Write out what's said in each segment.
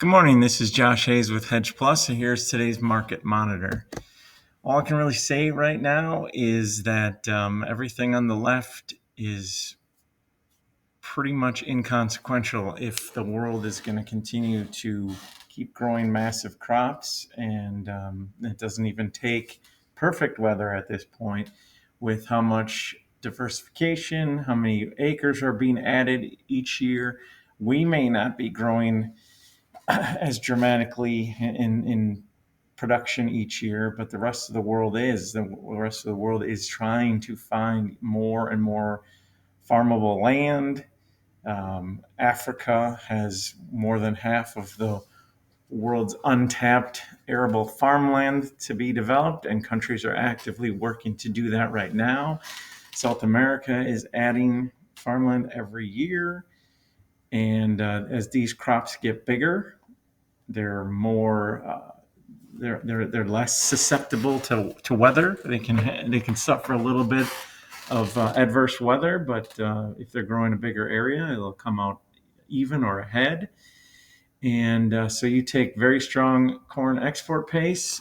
Good morning. This is Josh Hayes with Hedge Plus, and here's today's market monitor. All I can really say right now is that everything on the left is pretty much inconsequential if the world is going to continue to keep growing massive crops, and it doesn't even take perfect weather at this point with how much diversification, how many acres are being added each year. We may not be growing as dramatically in production each year, but the rest of the world is. The rest of the world is trying to find more and more farmable land. Africa has more than half of the world's untapped arable farmland to be developed, and countries are actively working to do that right now. South America is adding farmland every year, and as these crops get bigger, they're more they're less susceptible to weather. They can suffer a little bit of adverse weather, but if they're growing a bigger area, it'll come out even or ahead. And so you take very strong corn export pace,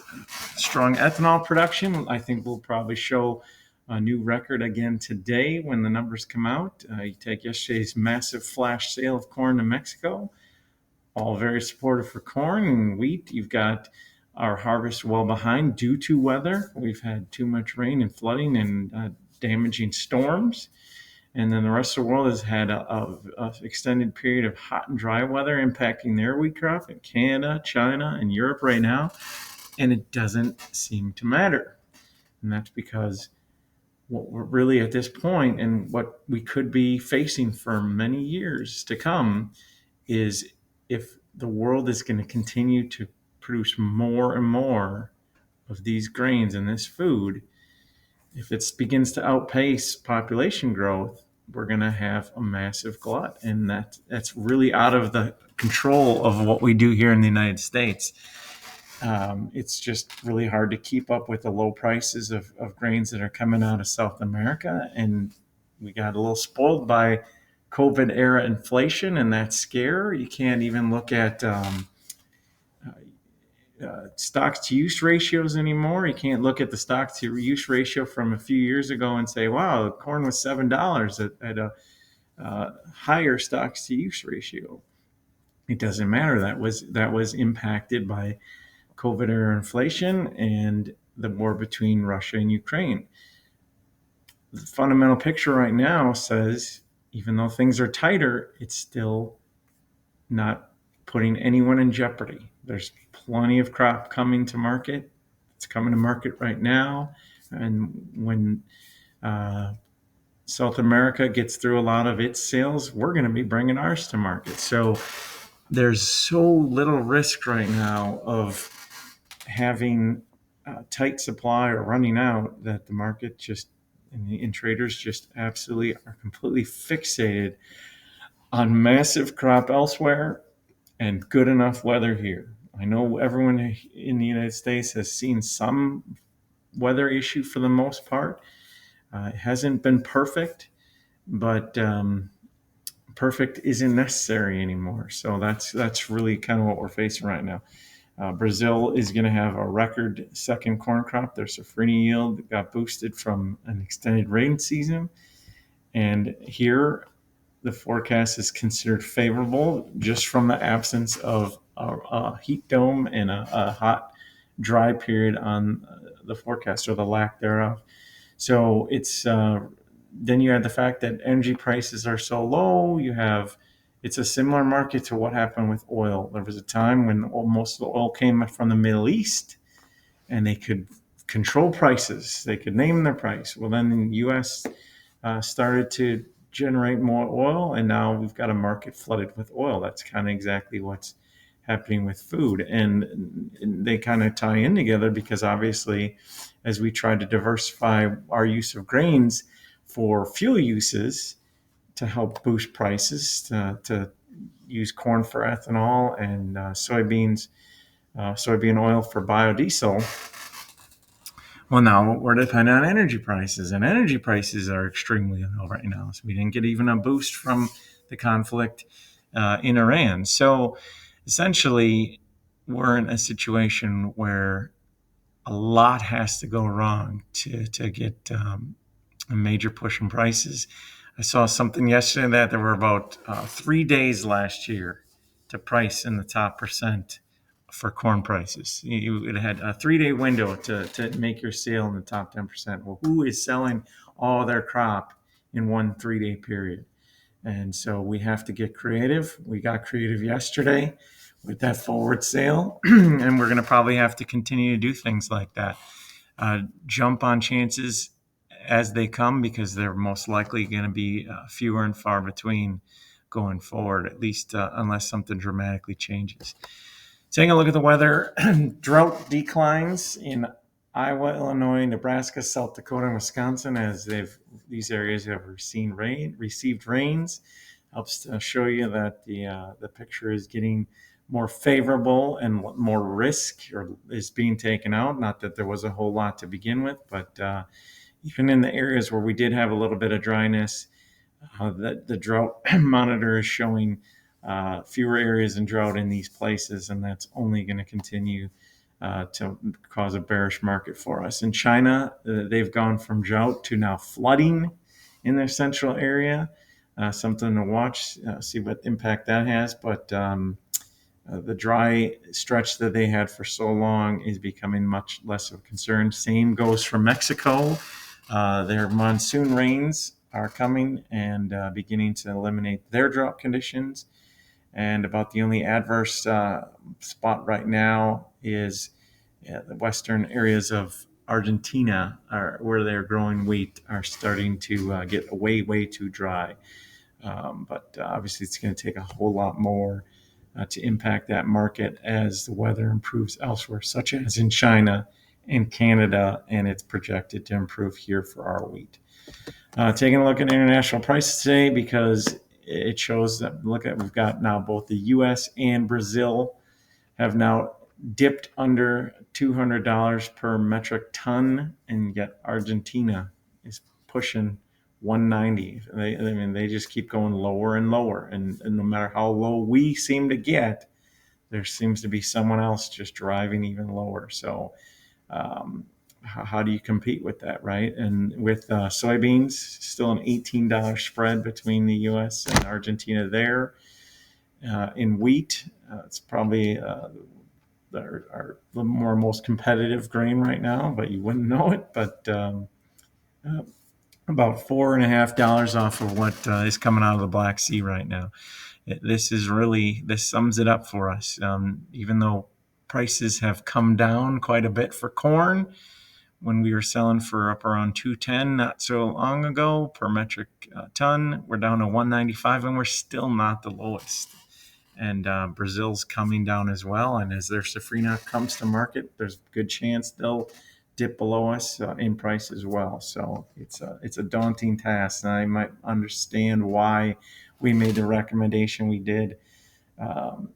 strong ethanol production. I think we'll probably show a new record again today when the numbers come out. You take yesterday's massive flash sale of corn to Mexico, all very supportive for corn and wheat. You've got our harvest well behind due to weather. We've had too much rain and flooding and damaging storms. And then the rest of the world has had a extended period of hot and dry weather impacting their wheat crop in Canada, China, and Europe right now. And it doesn't seem to matter. And that's because what we're really at this point and what we could be facing for many years to come is if the world is going to continue to produce more and more of these grains and this food, if it begins to outpace population growth, we're going to have a massive glut. And that's really out of the control of what we do here in the United States. It's just really hard to keep up with the low prices of grains that are coming out of South America. And we got a little spoiled by COVID era inflation and that scare. You can't even look at stocks to use ratios anymore. You can't look at the stocks to use ratio from a few years ago and say, wow, corn was $7 at a higher stocks to use ratio. It doesn't matter. That was impacted by COVID era inflation and the war between Russia and Ukraine. The fundamental picture right now says, even though things are tighter, it's still not putting anyone in jeopardy. There's plenty of crop coming to market. It's coming to market right now. And when South America gets through a lot of its sales, we're going to be bringing ours to market. So there's so little risk right now of having tight supply or running out that the market just and traders just absolutely are completely fixated on massive crop elsewhere and good enough weather here. I know everyone in the United States has seen some weather issue for the most part. It hasn't been perfect, but perfect isn't necessary anymore. So that's really kind of what we're facing right now. Brazil is going to have a record second corn crop. Their safrinha yield got boosted from an extended rain season. And here, the forecast is considered favorable just from the absence of a heat dome and a hot, dry period on the forecast or the lack thereof. So it's then you have the fact that energy prices are so low. It's a similar market to what happened with oil. There was a time when most of the oil came from the Middle East, and they could control prices. They could name their price. Well, then the U.S. Started to generate more oil, and now we've got a market flooded with oil. That's kind of exactly what's happening with food, and they kind of tie in together because obviously, as we try to diversify our use of grains for fuel uses to help boost prices, to use corn for ethanol and soybean oil for biodiesel. Well, now we're dependent on energy prices, and energy prices are extremely low right now. So we didn't get even a boost from the conflict in Iran. So essentially, we're in a situation where a lot has to go wrong to get a major push in prices. I saw something yesterday that there were about 3 days last year to price in the top percent for corn prices. It had a 3 day window to make your sale in the top 10%. Well, who is selling all their crop in one 3 day period? And so we have to get creative. We got creative yesterday with that forward sale, and we're going to probably have to continue to do things like that. Jump on chances as they come because they're most likely going to be fewer and far between going forward, at least unless something dramatically changes. Taking a look at the weather, drought declines in Iowa, Illinois, Nebraska, South Dakota, and Wisconsin as these areas have received rains. Helps to show you that the picture is getting more favorable and more risk is being taken out. Not that there was a whole lot to begin with, but even in the areas where we did have a little bit of dryness, the drought monitor is showing fewer areas in drought in these places, and that's only going to continue to cause a bearish market for us. In China, they've gone from drought to now flooding in their central area. Something to watch, see what impact that has. But the dry stretch that they had for so long is becoming much less of a concern. Same goes for Mexico. Their monsoon rains are coming and beginning to eliminate their drought conditions. And about the only adverse spot right now is the western areas of Argentina, where they're growing wheat, are starting to get way too dry. But obviously, it's going to take a whole lot more to impact that market as the weather improves elsewhere, such as in China and Canada, and it's projected to improve here for our wheat. Taking a look at international prices today because it shows that we've got now both the U.S. and Brazil have now dipped under $200 per metric ton, and yet Argentina is pushing 190. They just keep going lower and lower, and no matter how low we seem to get, there seems to be someone else just driving even lower. So how do you compete with that, right? And with soybeans, still an $18 spread between the U.S. and Argentina there. In wheat, it's probably our most competitive grain right now, but you wouldn't know it. But about $4.50 off of what is coming out of the Black Sea right now. This sums it up for us. Even though prices have come down quite a bit for corn, when we were selling for up around 210 not so long ago per metric ton, we're down to 195, and we're still not the lowest. And Brazil's coming down as well. And as their safrinha comes to market, there's a good chance they'll dip below us in price as well. So it's a daunting task, and I might understand why we made the recommendation we did.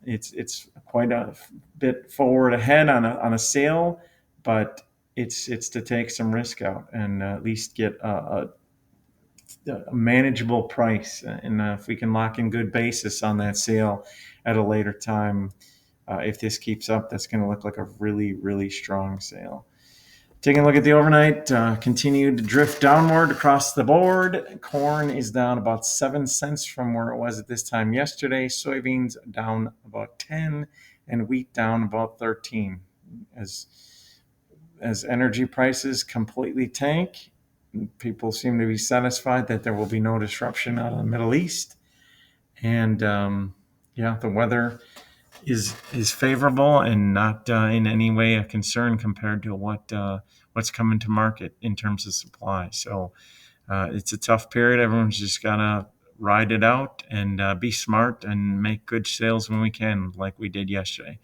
It's quite a bit forward ahead on a sale, but it's to take some risk out and at least get a manageable price. And if we can lock in good basis on that sale at a later time, if this keeps up, that's going to look like a really strong sale. Taking a look at the overnight, continued to drift downward across the board. Corn is down about 7 cents from where it was at this time yesterday. Soybeans down about 10, and wheat down about 13. As energy prices completely tank, people seem to be satisfied that there will be no disruption out of the Middle East. And the weather is favorable and not in any way a concern compared to what's coming to market in terms of supply. So it's a tough period. Everyone's just got to ride it out and be smart and make good sales when we can, like we did yesterday.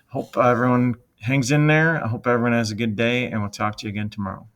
Hope everyone hangs in there. I hope everyone has a good day, and we'll talk to you again tomorrow.